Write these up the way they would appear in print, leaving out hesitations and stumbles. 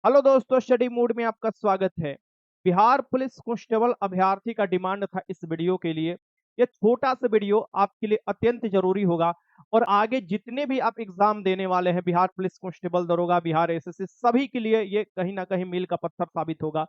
Hello दोस्तों, study mood में आपका स्वागत है। बिहार पुलिस कांस्टेबल अभ्यर्थी का डिमांड था इस वीडियो के लिए। ये छोटा सा वीडियो आपके लिए अत्यंत जरूरी होगा और आगे जितने भी आप एग्जाम देने वाले हैं, बिहार पुलिस कांस्टेबल, दरोगा, बिहार एसएससी, सभी के लिए ये कहीं ना कहीं मील का पत्थर साबित होगा।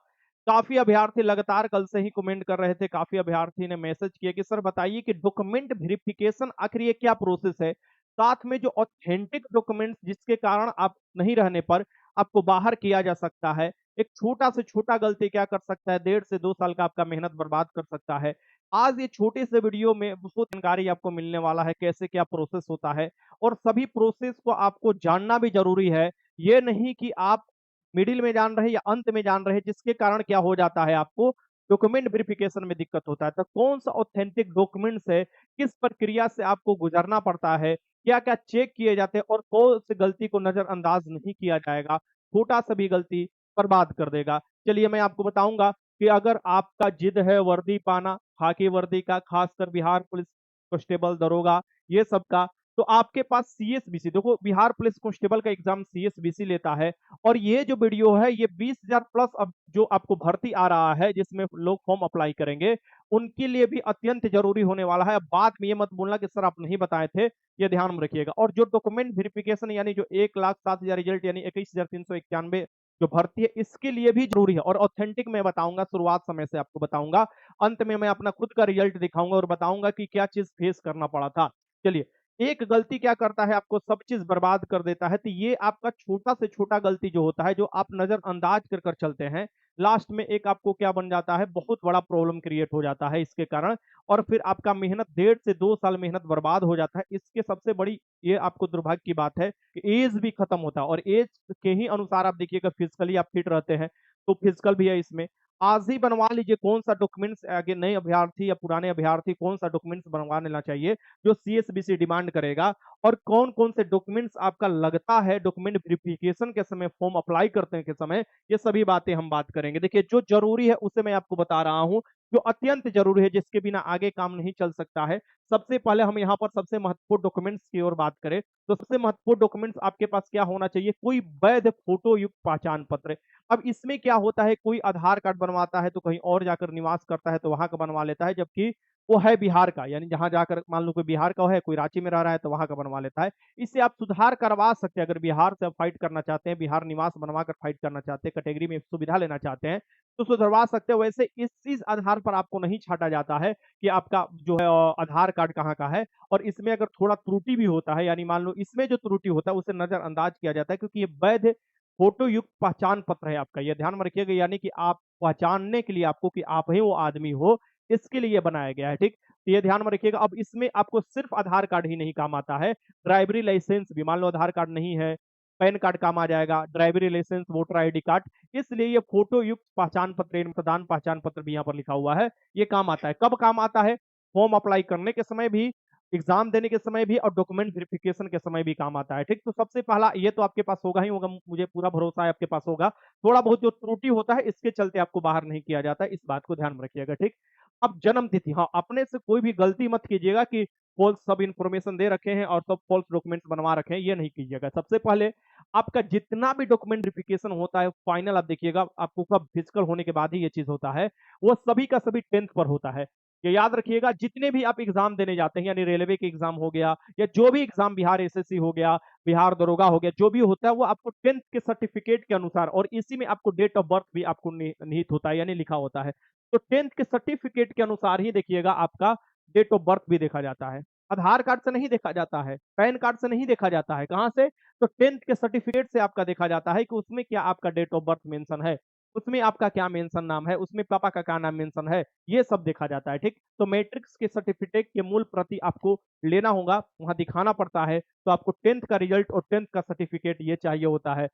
काफी अभ्यर्थी लगातार कल से ही कमेंट कर रहे थे, काफी अभ्यर्थी ने मैसेज किया कि सर बताइए कि डॉक्यूमेंट वेरिफिकेशन आखिर ये क्या प्रोसेस है, साथ में जो ऑथेंटिक डॉक्यूमेंट्स जिसके कारण आप नहीं रहने पर आपको बाहर किया जा सकता है। एक छोटा से छोटा गलती क्या कर सकता है, 1.5 से 2 साल का आपका मेहनत बर्बाद कर सकता है। आज ये छोटे से वीडियो में बहुत जानकारी आपको मिलने वाला है, कैसे क्या प्रोसेस होता है और सभी प्रोसेस को आपको जानना भी जरूरी है। ये नहीं कि आप मिडिल में जान रहे या अंत में जान रहे, जिसके कारण क्या हो जाता है, आपको डॉक्यूमेंट वेरिफिकेशन में दिक्कत होता है। तो कौन सा ऑथेंटिक डॉक्यूमेंट्स है, किस प्रक्रिया से आपको गुजरना पड़ता है, क्या क्या चेक किए जाते हैं और कौन सी गलती को नजरअंदाज नहीं किया जाएगा, छोटा सा भी गलती बर्बाद कर देगा। चलिए मैं आपको बताऊंगा कि अगर आपका जिद है वर्दी पाना, खाकी वर्दी का, खासकर बिहार पुलिस कांस्टेबल, दरोगा, ये सब का, तो आपके पास सीएसबीसी, देखो बिहार पुलिस कांस्टेबल का एग्जाम सीएसबीसी लेता है। और ये जो वीडियो है ये 20,000 प्लस अब जो आपको भर्ती आ रहा है, जिसमें लोग फॉर्म अप्लाई करेंगे, उनके लिए भी अत्यंत जरूरी होने वाला है। अब बात में ये मत बोलना कि सर आप नहीं बताए थे, ये ध्यान में रखिएगा। और जो डॉक्यूमेंट वेरिफिकेशन यानी जो 1,07,000 रिजल्ट यानी 21,391 जो भर्ती है, इसके लिए भी जरूरी है। और ऑथेंटिक मैं बताऊंगा, शुरुआत समय से आपको बताऊंगा, अंत में मैं अपना खुद का रिजल्ट दिखाऊंगा और बताऊंगा कि क्या चीज फेस करना पड़ा था। चलिए, एक गलती क्या करता है, आपको सब चीज बर्बाद कर देता है। तो ये आपका छोटा से छोटा गलती जो होता है, जो आप नजरअंदाज कर कर चलते हैं, लास्ट में एक आपको क्या बन जाता है, बहुत बड़ा प्रॉब्लम क्रिएट हो जाता है इसके कारण। और फिर आपका मेहनत 1.5 से 2 साल मेहनत बर्बाद हो जाता है। इसके सबसे बड़ी ये आपको दुर्भाग्य की बात है कि एज भी खत्म होता है। और एज के ही अनुसार आप देखिएगा, फिजिकली आप फिट रहते हैं तो फिजिकल भी है इसमें। आज ही बनवा लीजिए कौन सा डॉक्यूमेंट्स, आगे नए अभ्यर्थी या पुराने अभ्यर्थी कौन सा डॉक्यूमेंट्स बनवा लेना चाहिए जो सीएसबीसी डिमांड करेगा, और कौन कौन से डॉक्यूमेंट्स आपका लगता है डॉक्यूमेंट वेरिफिकेशन के समय, फॉर्म अप्लाई करते हैं के समय, ये सभी बातें हम बात करेंगे। देखिए, जो जरूरी है उसे मैं आपको बता रहा हूं, जो अत्यंत जरूरी है, जिसके बिना आगे काम नहीं चल सकता है। सबसे पहले हम यहाँ पर सबसे महत्वपूर्ण डॉक्यूमेंट्स की ओर बात करें तो सबसे महत्वपूर्ण डॉक्यूमेंट्स आपके पास क्या होना चाहिए, कोई वैध फोटो युक्त पहचान पत्र। अब इसमें क्या होता है, कोई आधार कार्ड बनवाता है तो कहीं और जाकर निवास करता है तो वहां का बनवा लेता है, जबकि वो है बिहार का, यानी जहां जाकर मान लो कोई बिहार का है, कोई रांची में रह रहा है तो वहां का बनवा लेता है। इससे आप सुधार करवा सकते हैं। अगर बिहार से आप फाइट करना चाहते हैं, बिहार निवास बनवा कर फाइट करना चाहते हैं, कैटेगरी में सुविधा लेना चाहते हैं, तो सुधरवा सकते हैं। वैसे इस चीज आधार पर आपको नहीं छाटा जाता है कि आपका जो है आधार कार्ड कहाँ का है। और इसमें अगर थोड़ा त्रुटि भी होता है, यानी मान लो इसमें जो त्रुटि होता है उसे नजरअंदाज किया जाता है, क्योंकि ये वैध फोटो युक्त पहचान पत्र है आपका, यह ध्यान में रखिएगा। यानी कि आप पहचानने के लिए, आपको कि आप ही वो आदमी हो, इसके लिए बनाया गया है। ठीक, तो ये ध्यान में रखिएगा। अब इसमें आपको सिर्फ आधार कार्ड ही नहीं काम आता है, ड्राइवरी लाइसेंस भी, मान लो आधार कार्ड नहीं है, पैन कार्ड काम आ जाएगा, ड्राइवरी लाइसेंस, वोटर आईडी कार्ड। इसलिए ये फोटो युक्त पहचान पत्र, मतदान पहचान पत्र भी यहाँ पर लिखा हुआ है, ये काम आता है। कब काम आता है, फॉर्म अप्लाई करने के समय भी, एग्जाम देने के समय भी, और डॉक्यूमेंट वेरिफिकेशन के समय भी काम आता है। ठीक, तो सबसे पहला ये तो आपके पास होगा ही होगा, मुझे पूरा भरोसा है आपके पास होगा। थोड़ा बहुत जो त्रुटि होता है इसके चलते आपको बाहर नहीं किया जाता है, इस बात को ध्यान में रखिएगा। ठीक, अब जन्म तिथि, हाँ, अपने से कोई भी गलती मत कीजिएगा कि फॉल्स सब इंफॉर्मेशन दे रखे हैं और सब फॉल्स डॉक्यूमेंट्स बनवा रखे हैं, ये नहीं कीजिएगा। सबसे पहले आपका जितना भी डॉक्यूमेंट वेरिफिकेशन होता है फाइनल, आप देखिएगा आपको कब फिजिकल होने के बाद ही ये चीज होता है, वो सभी का सभी 10th पर होता है। ये याद रखिएगा, जितने भी आप एग्जाम देने जाते हैं, यानी रेलवे के एग्जाम हो गया या जो भी एग्जाम, बिहार एसएससी हो गया, बिहार दरोगा हो गया, जो भी होता है वो आपको 10th के सर्टिफिकेट के अनुसार, और इसी में आपको डेट ऑफ बर्थ भी आपको निहित होता है, यानी लिखा होता है। तो 10th के सर्टिफिकेट के अनुसार ही देखिएगा आपका डेट ऑफ बर्थ भी देखा जाता है। आधार कार्ड से नहीं देखा जाता है, पैन कार्ड से नहीं देखा जाता है, कहां से, तो 10th के सर्टिफिकेट से आपका देखा जाता है कि उसमें क्या आपका डेट ऑफ बर्थ मेंशन है, उसमें आपका क्या मेंशन नाम है, उसमें पापा का क्या नाम मेंशन है, ये सब देखा जाता है। ठीक, तो मैट्रिक्स के सर्टिफिकेट के मूल प्रति आपको लेना होगा, वहां दिखाना पड़ता है। तो आपको 10th का रिजल्ट और 10th का सर्टिफिकेट ये चाहिए होता है।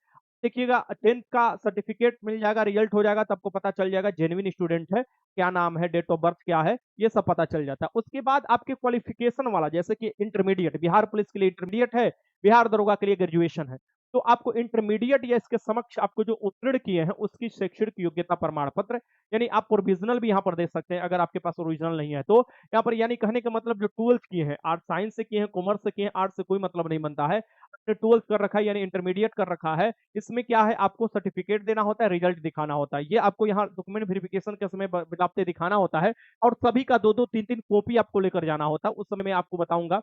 देखिएगा, 10th का सर्टिफिकेट मिल जाएगा, रिजल्ट हो जाएगा, तो आपको पता चल जाएगा जेन्युइन स्टूडेंट है, क्या नाम है, डेट ऑफ बर्थ क्या है, ये सब पता चल जाता है। उसके बाद आपके क्वालिफिकेशन वाला, जैसे कि इंटरमीडिएट, बिहार पुलिस के लिए इंटरमीडिएट है, बिहार दरोगा के लिए ग्रेजुएशन है, तो आपको इंटरमीडिएट या इसके समक्ष आपको जो उत्तीर्ण किए हैं उसकी शैक्षणिक योग्यता प्रमाण पत्र, यानी आप प्रोविजनल भी यहाँ पर दे सकते हैं अगर आपके पास ओरिजिनल नहीं है तो। यहाँ पर यानी कहने का मतलब जो 12th किए हैं, आर्ट साइंस से किए हैं, कॉमर्स से किए हैं, आर्ट्स से कोई मतलब नहीं बनता है। आपने 12th कर रखा है यानी इंटरमीडिएट कर रखा है, इसमें क्या है आपको सर्टिफिकेट देना होता है, रिजल्ट दिखाना होता है। ये आपको यहाँ डॉक्यूमेंट वेरिफिकेशन के समय बिलाप्ते दिखाना होता है और सभी का 2-2 3-3 कॉपी आपको लेकर जाना होता है। उस समय मैं आपको बताऊंगा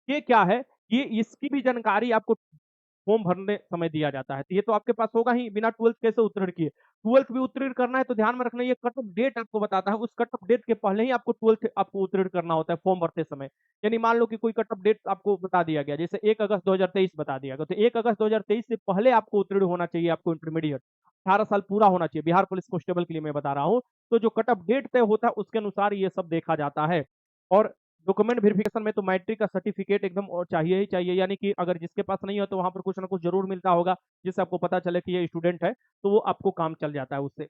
ये क्या है, ये इसकी भी जानकारी आपको फॉर्म भरने समय दिया जाता है। तो ये तो आपके पास होगा ही, बिना 12th कैसे उत्तीर्ण किए। 12th भी उत्तीर्ण करना है तो ध्यान में रखना, ये कट ऑफ डेट आपको बताता है, उस कट ऑफ डेट के पहले ही आपको 12th आपको उत्तीर्ण करना होता है फॉर्म भरते समय। यानी मान लो कि कोई कट ऑफ डेट आपको बता दिया गया, जैसे 1 अगस्त 2023 बता दिया गया, तो 1 अगस्त 2023 से पहले आपको उत्तीर्ण होना चाहिए, आपको इंटरमीडिएट 18 साल पूरा होना चाहिए। बिहार पुलिस कांस्टेबल के लिए मैं बता रहा हूँ। तो जो कट ऑफ डेट तय होता है उसके अनुसार ये सब देखा जाता है। और डॉक्यूमेंट वेरिफिकेशन में तो मैट्रिक का सर्टिफिकेट एकदम और चाहिए ही चाहिए, यानी कि अगर जिसके पास नहीं हो तो वहां पर कुछ ना कुछ जरूर मिलता होगा जिससे आपको पता चले कि ये स्टूडेंट है, तो वो आपको काम चल जाता है उससे।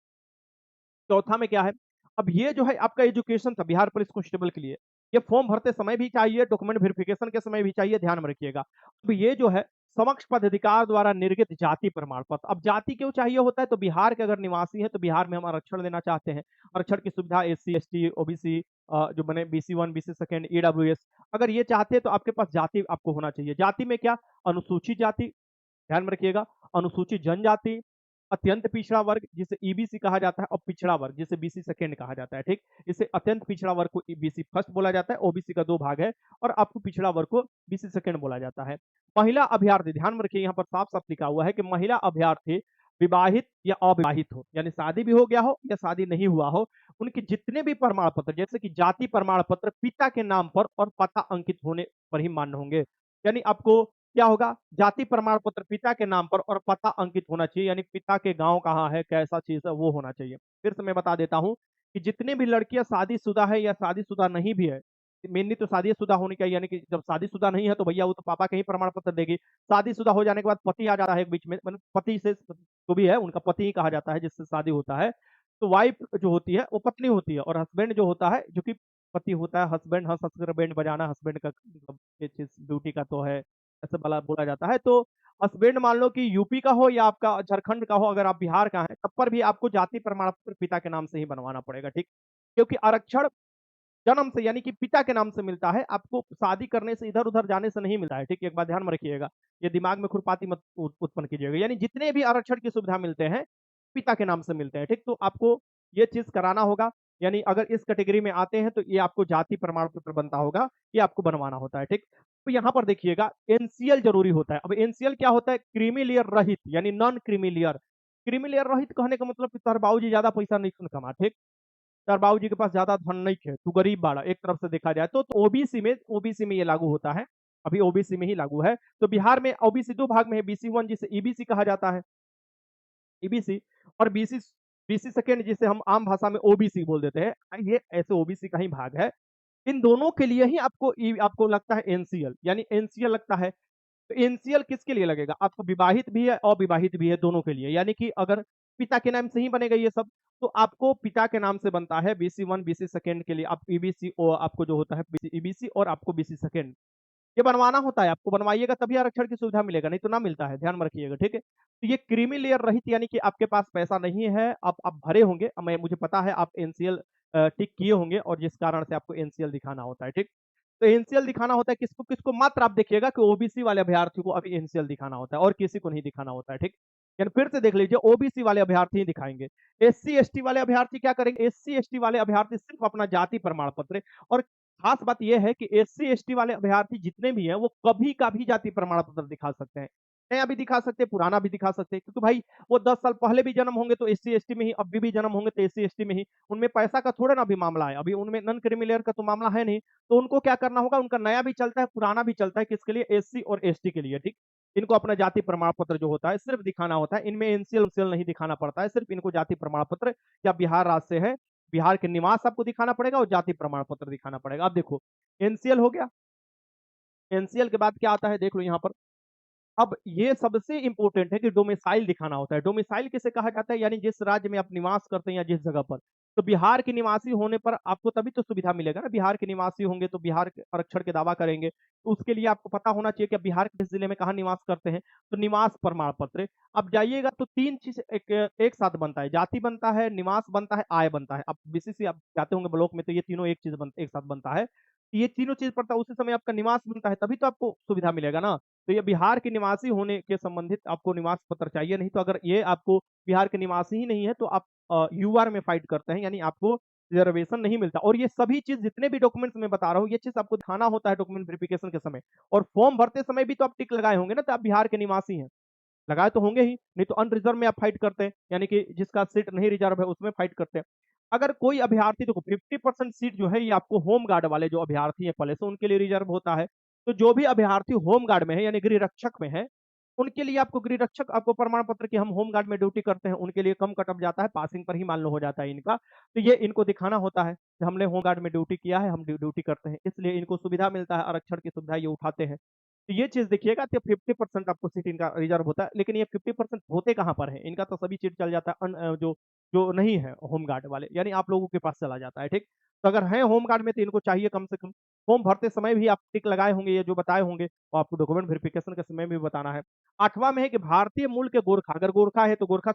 चौथा में क्या है, अब ये जो है आपका एजुकेशन था बिहार पुलिस कांस्टेबल के लिए, ये फॉर्म भरते समय भी चाहिए, डॉक्यूमेंट वेरिफिकेशन के समय भी चाहिए, ध्यान में रखिएगा। अब ये जो है समक्ष पदाधिकार द्वारा निर्गत जाति प्रमाण पत्र। अब जाति क्यों चाहिए होता है, तो बिहार के अगर निवासी है तो बिहार में हम आरक्षण लेना चाहते हैं, आरक्षण की सुविधा एससी एसटी ओबीसी जो बने BC1 BC सेकेंड EWS, अगर ये चाहते हैं तो आपके पास जाति आपको होना चाहिए। जाति में क्या, अनुसूचित जाति, ध्यान में रखिएगा, अनुसूचित जनजाति, अत्यंत पिछड़ा वर्ग जिसे ईबीसी कहा जाता है, और पिछड़ा वर्ग जिसे बीसी सेकेंड कहा जाता है। ठीक, इसे अत्यंत पिछड़ा वर्ग को बीसी फर्स्ट बोला जाता है, ओबीसी का 2 भाग है, और आपको पिछड़ा वर्ग को बीसी सेकेंड बोला जाता है। महिला अभ्यर्थी, ध्यान में रखिए यहाँ पर साफ साफ लिखा हुआ है कि महिला अभ्यर्थी विवाहित या अविवाहित हो, यानी शादी भी हो गया हो या शादी नहीं हुआ हो, उनके जितने भी प्रमाण पत्र जैसे कि जाति प्रमाण पत्र पिता के नाम पर और पता अंकित होने पर ही मान्य होंगे। यानी आपको क्या होगा, जाति प्रमाण पत्र पिता के नाम पर और पता अंकित होना चाहिए, यानी पिता के गांव कहाँ है, कैसा चीज है, वो होना चाहिए। फिर से मैं बता देता हूं कि जितने भी लड़कियां शादीशुदा है या शादीशुदा नहीं भी है, मेनली तो शादीशुदा होने का, यानी कि जब शादीशुदा नहीं है तो भैया वो तो पापा का ही प्रमाण पत्र देगी। शादीशुदा हो जाने के बाद पति आ जाता है बीच में, मतलब पति से जो भी है उनका पति ही कहा जाता है जिससे शादी होता है। तो वाइफ जो होती है वो पत्नी होती है, और हस्बैंड जो होता है जो कि पति होता है। हस्बैंड, हंस हंस कर बैंड बजाना हस्बैंड का मतलब ये चीज ड्यूटी का तो है, ऐसे बोला बोला जाता है। तो हस्बैंड मान लो कि यूपी का हो या आपका झारखंड का हो, अगर आप बिहार का है तब पर भी आपको जाति प्रमाण पत्र पिता के नाम से ही बनवाना पड़ेगा। ठीक, क्योंकि आरक्षण जन्म से यानी कि पिता के नाम से मिलता है, आपको शादी करने से इधर उधर जाने से नहीं मिलता है। ठीक, एक बात ध्यान में रखिएगा, ये दिमाग में खुरपाती मत उत्पन्न कीजिएगा। यानी जितने भी आरक्षण की सुविधा मिलते हैं पिता के नाम से मिलते हैं। ठीक, तो आपको ये चीज कराना होगा, यानी अगर इस कैटेगरी में आते हैं तो ये आपको जाति प्रमाण पत्र बनता होगा, ये आपको बनवाना होता है। ठीक, तो यहाँ पर देखिएगा एनसीएल जरूरी होता है। अब एनसीएल क्या होता है, क्रीमी लेयर रहित यानी non creamy layer. Creamy layer रहित कहने का मतलब कि तार बाबूजी ज्यादा पैसा नहीं कमा, ठीक, तार बाबूजी के पास ज्यादा धन नहीं है, तू गरीब बाड़ा, एक तरफ से देखा जाए तो ओबीसी में ये लागू होता है, अभी ओबीसी में ही लागू है। तो बिहार में ओबीसी 2 भाग में है, BC1 जिसे ईबीसी कहा जाता है, ईबीसी, और बीसी बीसी सेकेंड जिसे हम आम भाषा में ओबीसी बोल देते हैं, ये ऐसे ओबीसी का ही भाग है। इन दोनों के लिए ही आपको लगता है एनसीएल, यानी एनसीएल लगता है। तो एनसीएल किसके लिए लगेगा, आपको विवाहित भी है अविवाहित भी है, दोनों के लिए। यानी कि अगर पिता के नाम से ही बनेगा ये सब, तो आपको पिता के नाम से बनता है BC1 BC सेकेंड के लिए। आप ईबीसी और आपको जो होता है ईबीसी और आपको BC सेकेंड ये बनवाना होता है, आपको बनवाइएगा तभी आरक्षण की सुविधा मिलेगा, नहीं तो ना मिलता है, ध्यान में रखिएगा। ठीक है, तो ये क्रीमी लेयर रहित यानी कि आपके पास पैसा नहीं है, आप भरे होंगे, मैं मुझे पता है आप एनसीएल टिक किए होंगे और जिस कारण से आपको एनसीएल दिखाना होता है। ठीक, तो एनसीएल दिखाना होता है किसको किसको, मात्र आप देखिएगा कि ओबीसी वाले अभ्यर्थी को अभी एनसीएल दिखाना होता है और किसी को नहीं दिखाना होता है। ठीक, यानी फिर से देख लीजिए, ओबीसी वाले अभ्यर्थी ही दिखाएंगे। एससी एसटी वाले अभ्यर्थी क्या करेंगे, एससी एसटी वाले अभ्यर्थी सिर्फ अपना जाति प्रमाण पत्र, और खास बात यह है कि एससी एसटी वाले अभ्यर्थी जितने भी हैं वो कभी का भी जाति प्रमाण पत्र दिखा सकते हैं, नया भी दिखा सकते हैं, पुराना भी दिखा सकते हैं, क्योंकि भाई वो 10 साल पहले भी जन्म होंगे तो एससी एसटी में ही, अभी भी जन्म होंगे तो एससी एसटी में ही, उनमें पैसा का थोड़ा ना भी मामला है, अभी उनमें नॉन क्रिमिलेयर का तो मामला है नहीं। तो उनको क्या करना होगा, उनका नया भी चलता है पुराना भी चलता है, किसके लिए, एससी और एसटी के लिए। ठीक, इनको अपना जाति प्रमाण पत्र जो होता है सिर्फ दिखाना होता है, इनमें एनसीएल नहीं दिखाना पड़ता है, सिर्फ इनको जाति प्रमाण पत्र या बिहार राज्य से है, बिहार के निवास आपको दिखाना पड़ेगा और जाति प्रमाण पत्र दिखाना पड़ेगा। अब देखो एनसीएल हो गया, एनसीएल के बाद क्या आता है देख लो यहाँ पर, अब ये सबसे इम्पोर्टेंट है कि डोमिसाइल दिखाना होता है। डोमिसाइल किसे कहा जाता है? यानी जिस राज्य में आप निवास करते हैं या जिस जगह पर। तो बिहार के निवासी होने पर आपको तभी तो सुविधा मिलेगा ना, बिहार के निवासी होंगे तो बिहार के आरक्षण के दावा करेंगे। तो उसके लिए आपको पता होना चाहिए कि आप बिहार के किस जिले में कहाँ निवास करते हैं। तो निवास प्रमाण पत्र, अब जाइएगा तो 3 चीज़ एक साथ बनता है, जाति बनता है, निवास बनता है, आय बनता है। अब बीसीसी आप जाते होंगे ब्लॉक में तो ये तीनों एक साथ बनता है। ये तीनों चीज़ पड़ता है, उसी समय आपका निवास बनता है, तभी तो आपको सुविधा मिलेगा ना। तो ये बिहार के निवासी होने के संबंधित आपको निवास पत्र चाहिए, नहीं तो अगर ये आपको बिहार के निवासी ही नहीं है तो आप यूआर में फाइट करते हैं, यानी आपको रिजर्वेशन नहीं मिलता। और ये सभी चीज जितने भी डॉक्यूमेंट्स मैं बता रहा हूँ, ये चीज आपको दिखाना होता है डॉक्यूमेंट वेरिफिकेशन के समय। और फॉर्म भरते समय भी तो आप टिक लगाए होंगे ना, तो आप बिहार के निवासी हैं, लगाए तो होंगे ही, नहीं तो अनरिजर्व में आप फाइट करते हैं, यानी कि जिसका सीट नहीं रिजर्व है उसमें फाइट करते हैं। अगर कोई अभ्यर्थी, देखो 50% सीट जो है ये आपको होम गार्ड वाले जो अभ्यर्थी हैं पहले से उनके लिए रिजर्व होता है। तो जो भी अभ्यर्थी होम गार्ड में है यानी गृह रक्षक में है, उनके लिए आपको गृह रक्षक आपको प्रमाण पत्र कि हम होम गार्ड में ड्यूटी करते हैं, उनके लिए कम कटअप जाता है, पासिंग पर ही मान लो हो जाता है इनका। तो ये इनको दिखाना होता है कि हमने होम गार्ड में ड्यूटी किया है, हम ड्यूटी करते हैं, इसलिए इनको सुविधा मिलता है, आरक्षण की सुविधा ये उठाते हैं। तो ये चीज़ देखिएगा तो 50% आपको सीट इनका रिजर्व होता है, लेकिन ये 50% होते कहाँ पर हैं? इनका तो सभी सीट चल जाता है जो जो नहीं है होम गार्ड वाले, यानी आप लोगों के पास चला जाता है, ठीक? तो अगर हैं होम गार्ड में तो इनको चाहिए कम से कम। फॉर्म भरते समय भी आप टिक लगाए होंगे, ये जो बताए होंगे, और आपको डॉक्यूमेंट वेरिफिकेशन के समय भी बताना है। 8वां में है कि भारतीय मूल के गोरखा, अगर गोरखा है तो गोरखा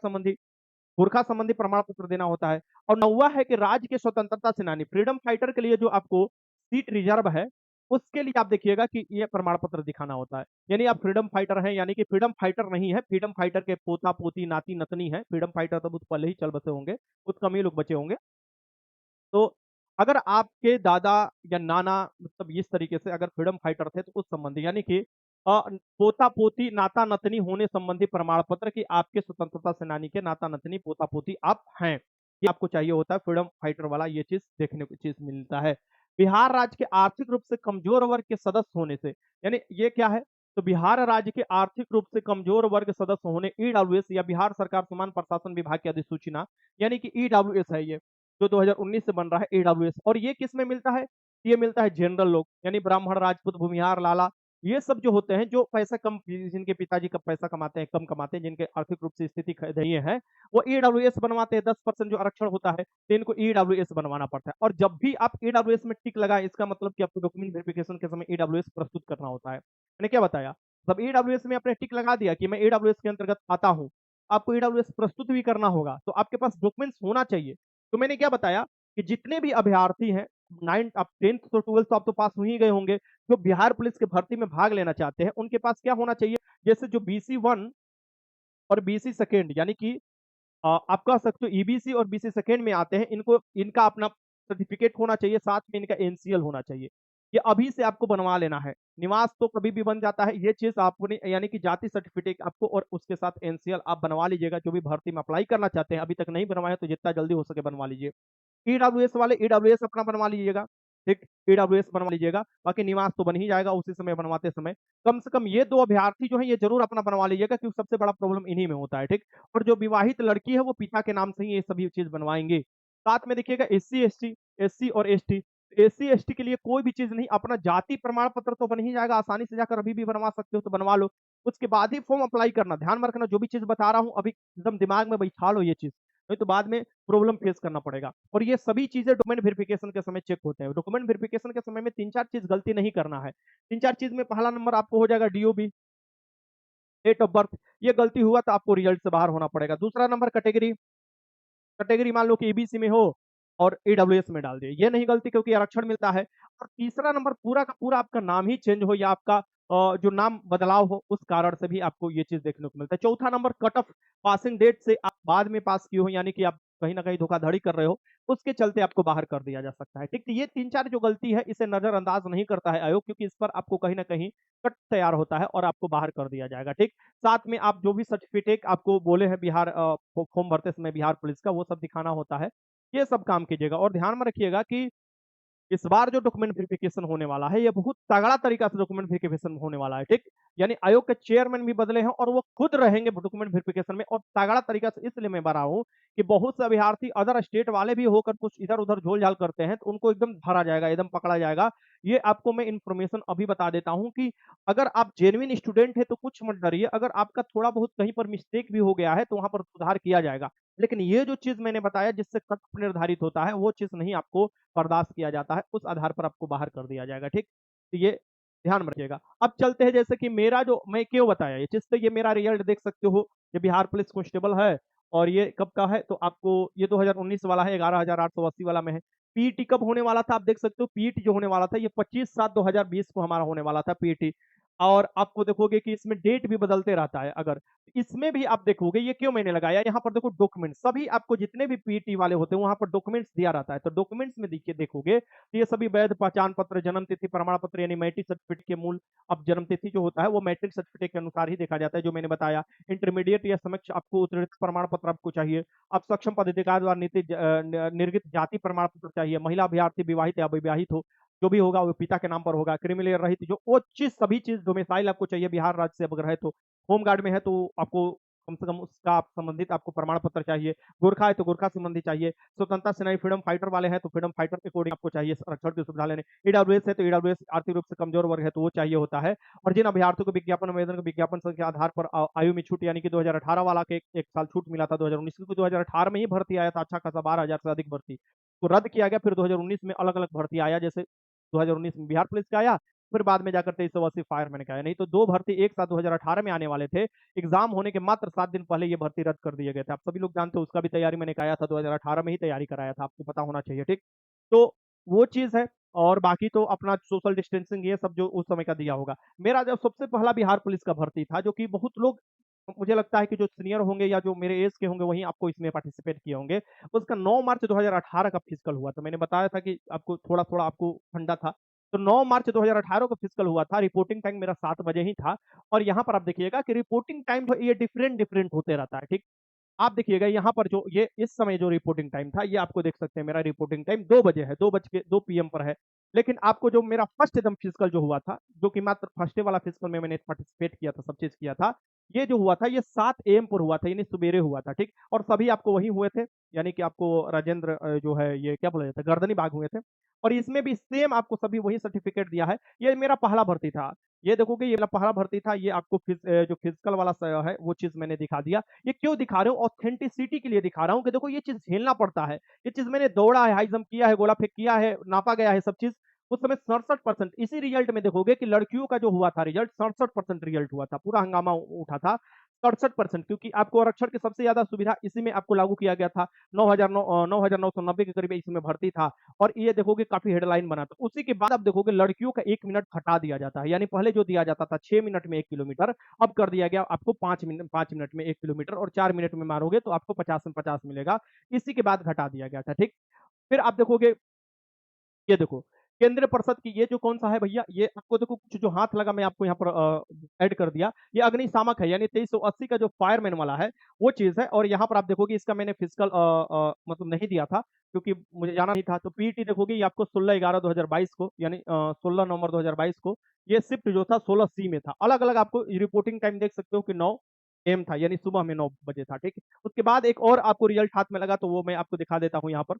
संबंधी प्रमाण पत्र देना होता है। और 9वां है कि राज्य के स्वतंत्रता सेनानी, फ्रीडम फाइटर के लिए जो आपको सीट रिजर्व है, उसके लिए आप देखिएगा कि ये प्रमाण पत्र दिखाना होता है। यानी आप फ्रीडम फाइटर हैं, यानी कि फ्रीडम फाइटर नहीं है, फ्रीडम फाइटर के पोता-पोती, नाती-नतनी है। फ्रीडम फाइटर तो बहुत पहले ही चल बसे होंगे, बहुत कम ही लोग बचे होंगे। तो अगर आपके दादा या नाना मतलब इस तरीके से अगर फ्रीडम फाइटर थे तो उस संबंधी यानी कि पोता-पोती, नाता-नतनी होने संबंधी प्रमाण पत्र कि आपके स्वतंत्रता सेनानी के नाता-नतनी, पोता-पोती आप हैं। ये आपको चाहिए होता है फ्रीडम फाइटर वाला, ये चीज़ देखने को चीज़ मिलता है। बिहार राज्य के आर्थिक रूप से कमजोर वर्ग के सदस्य होने से, यानी ये क्या है? तो बिहार राज्य के आर्थिक रूप से कमजोर वर्ग सदस्य होने ईडब्ल्यूएस या बिहार सरकार समान प्रशासन विभाग की अधिसूचना, यानी कि ईडब्ल्यूएस है ये, जो 2019 से बन रहा है ईडब्ल्यूएस। और ये किस में मिलता है? ये मिलता है जनरल लोग, यानी ब्राह्मण, राजपूत, भूमिहार, लाला, ये सब जो होते हैं, जो पैसा कम, जिनके पिताजी का पैसा कमाते हैं, कम कमाते हैं, जिनके आर्थिक रूप से स्थिति दयनीय है, वो ईडब्ल्यूएस बनवाते हैं। 10% जो आरक्षण होता है, तो इनको ईडब्ल्यूएस बनवाना पड़ता है। और जब भी आप ईडब्ल्यूएस में टिक लगाए, इसका मतलब कि आपको डॉक्यूमेंट वेरिफिकेशन के समय ईडब्ल्यूएस प्रस्तुत करना होता है। मैंने क्या बताया? जब ईडब्ल्यूएस में आपने टिक लगा दिया कि मैं ईडब्ल्यूएस के अंतर्गत आता हूँ, आपको ईडब्ल्यूएस प्रस्तुत भी करना होगा, तो आपके पास डॉक्यूमेंट्स होना चाहिए। तो मैंने क्या बताया कि जितने भी अभ्यर्थी हैं, 9 आप 10th तो 12th तो आप तो पास हो ही गए होंगे, जो बिहार पुलिस की भर्ती में भाग लेना चाहते हैं, उनके पास क्या होना चाहिए? जैसे जो बीसी 1 और बीसी सेकंड, यानी कि आप कह सकते हो ईबीसी और बीसी सेकंड में आते हैं, इनको इनका अपना सर्टिफिकेट होना चाहिए, साथ में इनका एनसीएल होना चाहिए। ये अभी से आपको बनवा लेना है। निवास तो कभी भी बन जाता है, ये चीज़ आपने यानी कि जाति सर्टिफिकेट आपको और उसके साथ एनसीएल आप बनवा लीजिएगा, जो भी भर्ती में अप्लाई करना चाहते हैं, अभी तक नहीं बनवाया तो जितना जल्दी हो सके बनवा लीजिए। ईडब्ल्यूएस वाले ईडब्ल्यूएस अपना बनवा लीजिएगा, ठीक? ईडब्ल्यूएस बनवा लीजिएगा, बाकी निवास तो बन ही जाएगा उसी समय बनवाते समय। कम से कम ये 2 अभ्यर्थी जो हैं ये ज़रूर अपना बनवा लीजिएगा, क्योंकि सबसे बड़ा प्रॉब्लम इन्हीं में होता है, ठीक? और जो विवाहित लड़की है वो पिता के नाम से ही ये सभी चीज़ बनवाएँगे। साथ में देखिएगा एससी और एसटी, एससी-एसटी के लिए कोई भी चीज़ नहीं, अपना जाति प्रमाण पत्र तो बन ही जाएगा, आसानी से जाकर अभी भी बनवा सकते हो तो बनवा लो। उसके बाद ही फॉर्म अप्लाई करना, ध्यान में रखना जो भी चीज़ बता रहा हूँ अभी एकदम दिमाग में बैठा लो ये चीज़, नहीं तो बाद में प्रॉब्लम फेस करना पड़ेगा। और ये सभी चीज़ें डॉक्यूमेंट वेरिफिकेशन के समय चेक होते हैं। डॉक्यूमेंट वेरिफिकेशन के समय में 3-4 चीज़ गलती नहीं करना है। 3-4 चीज़ में पहला नंबर आपको हो जाएगा डीओबी, डेट ऑफ बर्थ, ये गलती हुआ तो आपको रिजल्ट से बाहर होना पड़ेगा। दूसरा नंबर कैटेगरी, कैटेगरी मान लो कि ईबीसी में हो और ईडब्ल्यूएस में डाल दिए, ये नहीं गलती क्योंकि आरक्षण मिलता है। और तीसरा नंबर पूरा का पूरा आपका नाम ही चेंज हो या आपका जो नाम बदलाव हो, उस कारण से भी आपको ये चीज़ देखने को मिलता है। चौथा number cut off, passing date से आप बाद में पास किए हो, यानी कि आप कहीं न कहीं धोखाधड़ी कर रहे हो, उसके चलते आपको बाहर कर दिया जा सकता है। ठीक, तो ये 3-4 जो गलती है इसे नज़रअंदाज नहीं करता है आयोग, क्योंकि इस पर आपको कहीं न कहीं कट तैयार होता है और आपको बाहर कर दिया जाएगा, ठीक? साथ में आप जो भी सर्टिफिकेट आपको बोले हैं बिहार फॉर्म भरते समय बिहार पुलिस का, वो सब दिखाना होता है। ये सब काम कीजिएगा और ध्यान में रखिएगा कि इस बार जो डॉक्यूमेंट वेरिफिकेशन होने वाला है, ये बहुत तगड़ा तरीका से डॉक्यूमेंट वेरिफिकेशन होने वाला है, ठीक? यानी आयोग के चेयरमैन भी बदले हैं और वो खुद रहेंगे डॉक्यूमेंट वेरिफिकेशन में, और तगड़ा तरीका से इसलिए मैं बता रहा हूँ कि बहुत से अभ्यर्थी अदर स्टेट वाले भी होकर कुछ इधर-उधर झोल-झाल करते हैं, तो उनको एकदम धरा जाएगा, एकदम पकड़ा जाएगा। ये आपको मैं इन्फॉर्मेशन अभी बता देता हूँ कि अगर आप जेन्युइन स्टूडेंट हैं, तो कुछ मत डरिए। अगर आपका थोड़ा बहुत कहीं पर मिस्टेक भी हो गया है, तो वहाँ पर सुधार किया जाएगा। लेकिन ये जो चीज़ मैंने बताया जिससे कट निर्धारित होता है, वो चीज़ नहीं आपको बर्दाश्त किया जाता है, उस आधार पर आपको बाहर कर दिया जाएगा, ठीक? तो ये ध्यान में रखिएगा। अब चलते हैं जैसे कि मेरा जो मैं क्यों बताया ये चीज़, तो ये मेरा रिजल्ट देख सकते हो, ये बिहार पुलिस कांस्टेबल है और ये कब का है, तो आपको ये 2019 वाला है, 11,880 वाला में है। पीईटी कब होने वाला था आप देख सकते हो, पीईटी जो होने वाला था ये 25/7/2020 को हमारा होने वाला था पीईटी। और आपको देखोगे कि इसमें डेट भी बदलते रहता है अगर। इसमें भी आप देखोगे ये क्यों मैंने लगाया, यहाँ पर देखो डॉक्यूमेंट सभी आपको जितने भी पीईटी वाले होते हैं वहाँ पर डॉक्यूमेंट्स दिया रहता है। तो डॉक्यूमेंट्स में देखिए देखोगे तो ये सभी वैध पहचान पत्र, जन्म तिथि प्रमाण पत्र यानी मैट्रिक सर्टिफिकेट के मूल। अब जन्म तिथि जो होता है वो मैट्रिक सर्टिफिकेट के अनुसार ही देखा जाता है, जो मैंने बताया। इंटरमीडिएट या समक्ष आपको उत्तीर्ण प्रमाण पत्र आपको चाहिए। अब सक्षम पदाधिकारी द्वारा निर्गत जाति प्रमाण पत्र चाहिए। महिला अभ्यर्थी विवाहित या अविवाहित हो, जो भी होगा वो पिता के नाम पर होगा। क्रिमिनल रहित जो वो चीज़ सभी चीज़ डोमिसाइल आपको चाहिए बिहार राज्य से अगर है तो। होम गार्ड में है तो आपको कम से कम उसका संबंधित आपको प्रमाण पत्र चाहिए। गोरखा है तो गोरखा संबंधी चाहिए। स्वतंत्रता सेनानी फ्रीडम फाइटर वाले हैं तो फ्रीडम फाइटर के अकॉर्डिंग आपको चाहिए आरक्षण की सुविधा लेने। ईडब्ल्यूएस है तो ईडब्ल्यूएस आर्थिक रूप से कमजोर वर्ग है तो वो चाहिए होता है। और जिन अभ्यर्थियों को विज्ञापन आवेदन के विज्ञापन संख्या के आधार पर आयु में छूट यानी कि 2018 वाला के एक साल छूट मिला था 2019 को, 2018 में ही भर्ती आया था अच्छा खासा 12,000 से अधिक भर्ती। तो रद्द किया गया, फिर 2019 में अलग-अलग भर्ती आया, जैसे 2019 में बिहार पुलिस का आया, फिर बाद में जाकर 2380 फायरमैन का आया। नहीं तो 2 भर्ती एक साथ 2018 में आने वाले थे। एग्ज़ाम होने के मात्र 7 दिन पहले ये भर्ती रद्द कर दिए गए थे। आप सभी लोग जानते हो उसका भी तैयारी मैंने कराया था, 2018 में ही तैयारी कराया था, आपको पता होना चाहिए, ठीक? तो वो चीज़ है और बाकी तो अपना सोशल डिस्टेंसिंग ये सब जो उस समय का दिया होगा। मेरा जब सबसे पहला बिहार पुलिस का भर्ती था, जो कि बहुत लोग मुझे लगता है कि जो सीनियर होंगे या जो मेरे ऐज के होंगे वही आपको इसमें पार्टिसिपेट किए होंगे। उसका 9 मार्च 2018 का फिजिकल हुआ था। मैंने बताया था कि आपको थोड़ा-थोड़ा आपको ठंडा था। तो 9 मार्च 2018 को फिजिकल हुआ था, रिपोर्टिंग टाइम मेरा 7 बजे ही था और यहाँ पर आप देखिएगा कि रिपोर्टिंग टाइम जो ये डिफरेंट होते रहता है, ठीक? आप देखिएगा यहाँ पर जो ये इस समय जो रिपोर्टिंग टाइम था, ये आपको देख सकते हैं मेरा रिपोर्टिंग टाइम 2 बजे है, 2 पीएम पर है। लेकिन आपको जो मेरा फर्स्ट एकदम फिजिकल जो हुआ था, जो कि मात्र फर्स्ट डे वाला फिजिकल में मैंने पार्टिसिपेट किया था, सब चीज़ किया था, ये जो हुआ था ये 7 एएम पर हुआ था, यानी सुबेरे हुआ था, ठीक? और सभी आपको वहीं हुए थे, यानी कि आपको राजेंद्र जो है ये क्या बोला जाता है, गर्दनी बाग हुए थे। और इसमें भी सेम आपको सभी वही सर्टिफिकेट दिया है। ये मेरा पहला भर्ती था। ये देखोगे ये मेरा पहला भर्ती था, ये आपको जो फिजिकल वाला है वो चीज़ मैंने दिखा दिया। ये क्यों दिखा रहे हो? ऑथेंटिसिटी के लिए दिखा रहा हूँ कि देखो ये चीज़ झेलना पड़ता है। ये चीज़ मैंने दौड़ा है, हाई जंप किया है, गोला फेंक किया है, नापा गया है सब चीज़। उस समय 67% इसी रिजल्ट में देखोगे कि लड़कियों का जो हुआ था रिजल्ट 67% रिजल्ट हुआ था। पूरा हंगामा उठा था। 67% क्योंकि आपको आरक्षण की सबसे ज़्यादा सुविधा इसी में आपको लागू किया गया था। 9,990 के करीब इसमें भर्ती था और ये देखोगे काफ़ी हेडलाइन बना था। उसी के बाद आप देखोगे लड़कियों का 1 मिनट घटा दिया जाता है। यानी पहले जो दिया जाता था 6 मिनट में 1 किलोमीटर, अब कर दिया गया आपको 5 मिनट में 1 किलोमीटर और 4 मिनट में मारोगे तो आपको 50 में 50 मिलेगा। इसी के बाद घटा दिया गया था, ठीक? फिर आप देखोगे ये देखो, केंद्रीय परिषद की ये जो कौन-सा है भैया, ये आपको देखो कुछ जो हाथ लगा मैं आपको यहाँ पर ऐड कर दिया। ये अग्निशामक है यानी 2380 का जो फायरमैन वाला है, वो चीज़ है और यहाँ पर आप देखोगे इसका मैंने फिजिकल मतलब नहीं दिया था क्योंकि मुझे जाना नहीं था। तो पीईटी देखोगे ये आपको 16/11/2022 को यानी 16 नवंबर 2022 को ये शिफ्ट जो था 16 सी में था। अलग-अलग आपको रिपोर्टिंग टाइम देख सकते हो कि 9 एम था यानी सुबह में 9 बजे था, ठीक है? उसके बाद एक और आपको रिजल्ट हाथ में लगा तो वो मैं आपको दिखा देता हूँ यहाँ पर।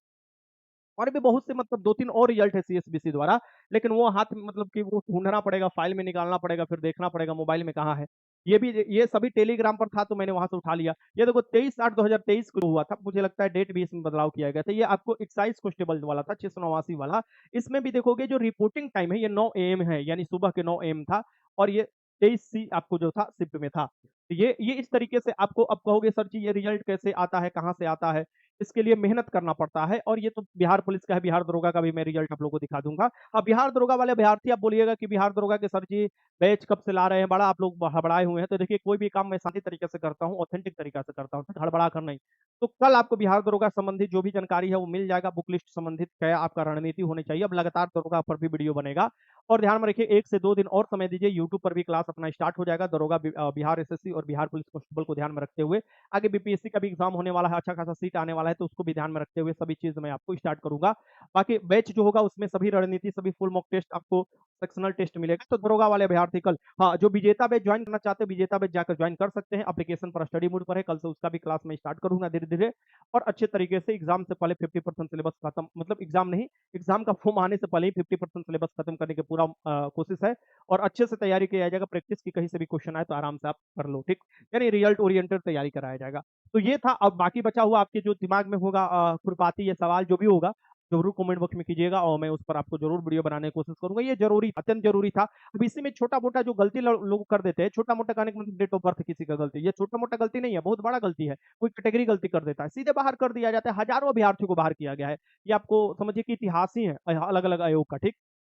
और भी बहुत से मतलब 2-3 और रिजल्ट है सीएसबीसी द्वारा, लेकिन वो हाथ में मतलब कि वो ढूँढना पड़ेगा, फाइल में निकालना पड़ेगा, फिर देखना पड़ेगा मोबाइल में कहाँ है। ये सभी टेलीग्राम पर था तो मैंने वहाँ से उठा लिया। ये देखो 23/8/2023 को हुआ था, मुझे लगता है डेट भी इसमें बदलाव किया गया था। ये आपको एक्साइज कांस्टेबल वाला था 689 वाला। इसमें भी देखोगे जो रिपोर्टिंग टाइम है ये 9 एएम है, यानी सुबह के 9 एएम था और ये 23 सी आपको जो था शिफ्ट में था। तो ये इस तरीके से आपको अब कहोगे सर जी ये रिजल्ट कैसे आता है, कहाँ से आता है? इसके लिए मेहनत करना पड़ता है और ये तो बिहार पुलिस का है, बिहार दरोगा का भी मैं रिजल्ट आप लोगों को दिखा दूँगा। अब बिहार दरोगा वाले अभ्यर्थी आप बोलिएगा कि बिहार दरोगा के सर जी बैच कब से ला रहे हैं, बड़ा आप लोग हड़बड़ाए हुए हैं। तो देखिए कोई भी काम मैं शांति तरीके से करता हूँ, ऑथेंटिक तरीका से करता हूँ, हड़बड़ा कर नहीं। तो कल आपको बिहार दरोगा संबंधित जो भी जानकारी है वो मिल जाएगा, बुक लिस्ट संबंधित क्या आपका रणनीति होनी चाहिए। अब लगातार दरोगा पर भी वीडियो बनेगा और ध्यान में रखिए 1 से 2 दिन और समय दीजिए, यूट्यूब पर भी क्लास अपना स्टार्ट हो जाएगा दरोगा बिहार एसएससी और बिहार पुलिस कांस्टेबल को ध्यान में रखते हुए। आगे बीपीएससी का भी एग्ज़ाम होने वाला है, अच्छा खासा सीट आने वाला है, तो उसको भी ध्यान में रखते हुए सभी चीज़ मैं आपको स्टार्ट करूँगा। बाकी बैच जो होगा उसमें सभी रणनीति, सभी फुल मॉक टेस्ट आपको सेक्शनल टेस्ट मिलेगा। तो दरोगा वाले अभ्यर्थी कल हाँ, जो विजेता बैच जॉइन करना चाहते हैं, विजेता बैच जाकर जॉइन कर सकते हैं। एप्लीकेशन पर स्टडी मोड पर है, कल से उसका भी क्लास मैं स्टार्ट करूँगा धीरे-धीरे और अच्छे तरीके से एग्ज़ाम से पहले 50% सिलेबस खत्म मतलब एग्ज़ाम नहीं, एग्ज़ाम का फॉर्म आने से पहले ही 50% सिलेबस खत्म करने की पूरा कोशिश है और अच्छे से तैयारी किया जाएगा। प्रैक्टिस की कहीं से भी क्वेश्चन आए तो आराम से आप कर लो, ठीक? यानी रिजल्ट ओरिएंटेड तैयारी कराया जाएगा। तो ये था, अब बाकी बचा हुआ आपके जो दिमाग में होगा खुरपाती या सवाल जो भी होगा, ज़रूर कमेंट बॉक्स में कीजिएगा और मैं उस पर आपको ज़रूर वीडियो बनाने की कोशिश करूँगा। ये ज़रूरी अत्यंत ज़रूरी था। अब इसी में छोटा-मोटा जो गलती ल लोग कर देते हैं, छोटा-मोटा कहने का मतलब डेट ऑफ बर्थ किसी का गलती, ये छोटा-मोटा गलती नहीं है, बहुत बड़ा गलती है। कोई कैटेगरी गलती कर देता है, सीधे बाहर कर दिया जाता है, हज़ारों अभ्यर्थियों को बाहर किया गया है। ये आपको समझिए कि इतिहास ही है अलग-अलग आयोग का, ठीक?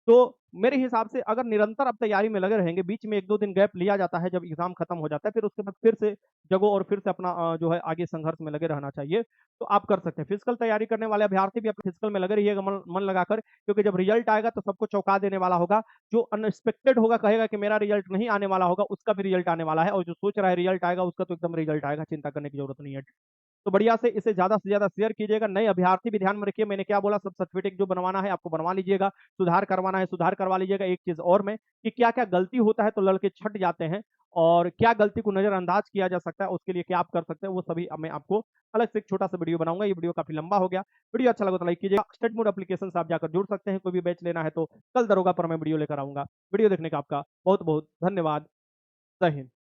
तो मेरे हिसाब से अगर निरंतर आप तैयारी में लगे रहेंगे, बीच में 1-2 दिन गैप लिया जाता है जब एग्ज़ाम खत्म हो जाता है, फिर उसके बाद फिर से जगो और फिर से अपना जो है आगे संघर्ष में लगे रहना चाहिए, तो आप कर सकते हैं। फिज़िकल तैयारी करने वाले अभ्यर्थी भी अपने फिज़िकल में लगे रहिएगा मन मन लगाकर, क्योंकि जब रिज़ल्ट आएगा तो सबको चौंका देने वाला होगा। जो अनएक्सपेक्टेड होगा कहेगा कि मेरा रिज़ल्ट नहीं आने वाला होगा, उसका भी रिज़ल्ट आने वाला है और जो सोच रहा है रिज़ल्ट आएगा, उसका तो एकदम रिज़ल्ट आएगा, चिंता करने की ज़रूरत नहीं है। तो बढ़िया से इसे ज़्यादा से ज़्यादा शेयर कीजिएगा। नए अभ्यर्थी भी ध्यान में रखिए, मैंने क्या बोला, सब सर्टिफ़िकेट जो बनवाना है आपको बनवा लीजिएगा, सुधार करवाना है सुधार करवा लीजिएगा। एक चीज़ और मैं कि क्या-क्या गलती होता है तो लड़के छँट जाते हैं और क्या गलती को नज़रअंदाज किया जा सकता है, उसके लिए क्या आप कर सकते हैं, वो सभी अब मैं आपको अलग से एक छोटा-सा वीडियो बनाऊँगा। ये वीडियो काफ़ी लंबा हो गया। वीडियो अच्छा लगा तो लाइक कीजिएगा। स्टडी मोड एप्लीकेशन से आप जाकर जुड़ सकते हैं, कोई भी बैच लेना है तो कल दरोगा पर मैं वीडियो लेकर आऊँगा। वीडियो देखने का आपका बहुत-बहुत धन्यवाद। जय हिंद।